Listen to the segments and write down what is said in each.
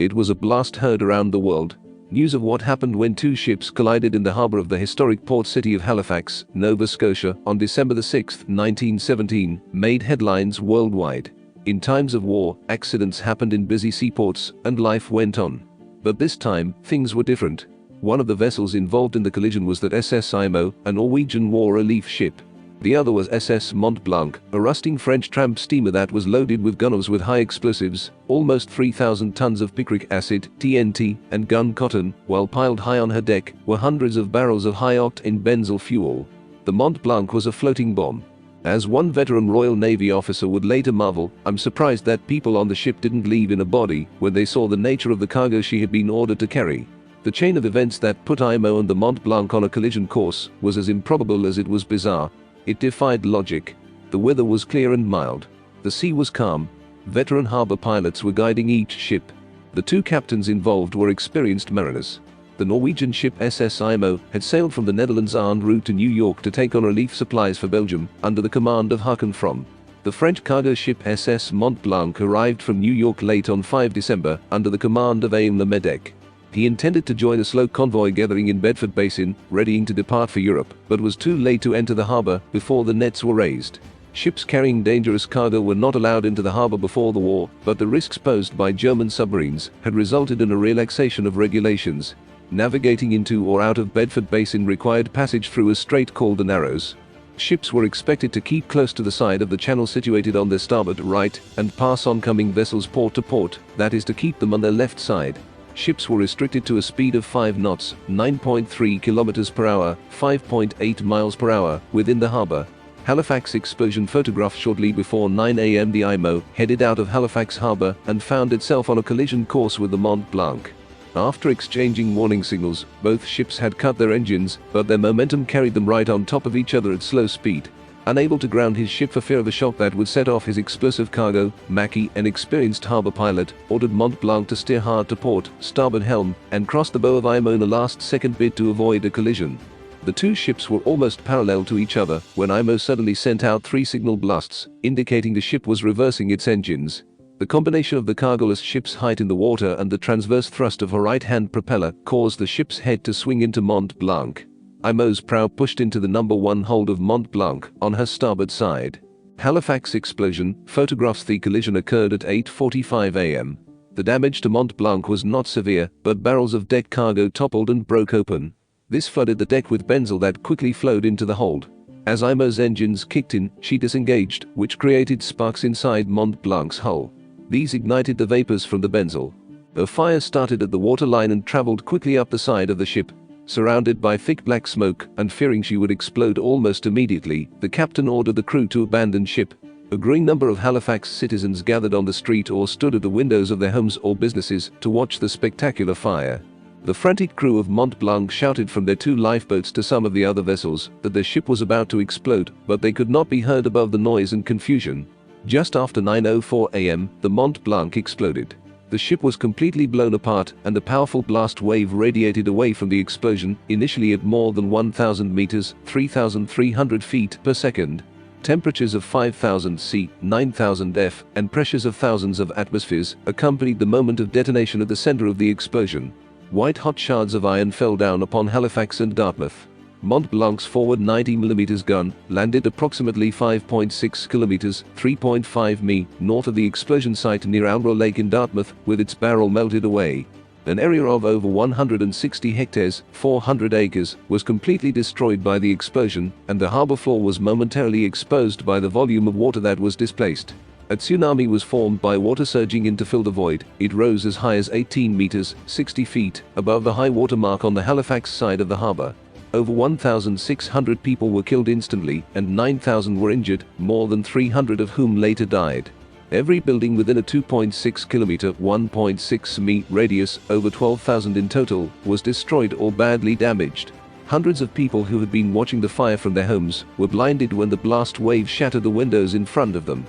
It was a blast heard around the world. News of what happened when two ships collided in the harbor of the historic port city of Halifax, Nova Scotia, on December 6, 1917, made headlines worldwide. In times of war, accidents happened in busy seaports, and life went on. But this time, things were different. One of the vessels involved in the collision was the SS Imo, a Norwegian war relief ship. The other was SS Mont Blanc, a rusting French tramp steamer that was loaded with gunners with high explosives, almost 3,000 tons of picric acid, TNT, and gun cotton, while piled high on her deck were hundreds of barrels of high-octane benzol fuel. The Mont Blanc was a floating bomb. As one veteran Royal Navy officer would later marvel, "I'm surprised that people on the ship didn't leave in a body when they saw the nature of the cargo she had been ordered to carry." The chain of events that put Imo and the Mont Blanc on a collision course was as improbable as it was bizarre. It defied logic. The weather was clear and mild. The sea was calm. Veteran harbor pilots were guiding each ship. The two captains involved were experienced mariners. The Norwegian ship SS Imo had sailed from the Netherlands en route to New York to take on relief supplies for Belgium, under the command of Haken from. The French cargo ship SS Mont Blanc arrived from New York late on 5 December, under the command of Aim le Medec. He intended to join a slow convoy gathering in Bedford Basin, readying to depart for Europe, but was too late to enter the harbor before the nets were raised. Ships carrying dangerous cargo were not allowed into the harbor before the war, but the risks posed by German submarines had resulted in a relaxation of regulations. Navigating into or out of Bedford Basin required passage through a strait called the Narrows. Ships were expected to keep close to the side of the channel situated on their starboard right and pass oncoming vessels port to port, that is to keep them on their left side. Ships were restricted to a speed of 5 knots, 9.3 kilometers per hour, 5.8 miles per hour, within the harbor. Halifax explosion photographed shortly before 9 a.m. The Imo headed out of Halifax harbor and found itself on a collision course with the Mont Blanc. After exchanging warning signals, both ships had cut their engines, but their momentum carried them right on top of each other at slow speed. Unable to ground his ship for fear of a shock that would set off his explosive cargo, Mackie, an experienced harbor pilot, ordered Mont Blanc to steer hard to port, starboard helm, and cross the bow of Imo in a last-second bid to avoid a collision. The two ships were almost parallel to each other when Imo suddenly sent out 3 signal blasts, indicating the ship was reversing its engines. The combination of the cargoless ship's height in the water and the transverse thrust of her right-hand propeller caused the ship's head to swing into Mont Blanc. Imo's prow pushed into the number 1 hold of Mont Blanc on her starboard side. Halifax explosion photographs. The collision occurred at 8:45 a.m. The damage to Mont Blanc was not severe, but barrels of deck cargo toppled and broke open. This flooded the deck with benzol that quickly flowed into the hold. As Imo's engines kicked in, she disengaged, which created sparks inside Mont Blanc's hull. These ignited the vapors from the benzol. A fire started at the waterline and traveled quickly up the side of the ship. Surrounded by thick black smoke and fearing she would explode almost immediately, the captain ordered the crew to abandon ship. A growing number of Halifax citizens gathered on the street or stood at the windows of their homes or businesses to watch the spectacular fire. The frantic crew of Mont Blanc shouted from their 2 lifeboats to some of the other vessels that their ship was about to explode, but they could not be heard above the noise and confusion. Just after 9:04 a.m., the Mont Blanc exploded. The ship was completely blown apart, and the powerful blast wave radiated away from the explosion, initially at more than 1,000 meters, 3,300 feet per second. Temperatures of 5,000 C, 9,000 F, and pressures of thousands of atmospheres accompanied the moment of detonation at the center of the explosion. White-hot shards of iron fell down upon Halifax and Dartmouth. Mont Blanc's forward 90mm gun landed approximately 5.6 kilometers, 3.5 mi, north of the explosion site near Almro Lake in Dartmouth, with its barrel melted away. An area of over 160 hectares, 400 acres, was completely destroyed by the explosion, and the harbor floor was momentarily exposed by the volume of water that was displaced. A tsunami was formed by water surging in to fill the void. It rose as high as 18 meters, 60 feet, above the high water mark on the Halifax side of the harbor. Over 1,600 people were killed instantly, and 9,000 were injured, more than 300 of whom later died. Every building within a 2.6 kilometer, 1.6 mi radius, over 12,000 in total, was destroyed or badly damaged. Hundreds of people who had been watching the fire from their homes were blinded when the blast wave shattered the windows in front of them.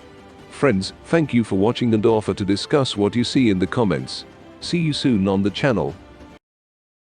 Friends, thank you for watching and offer to discuss what you see in the comments. See you soon on the channel.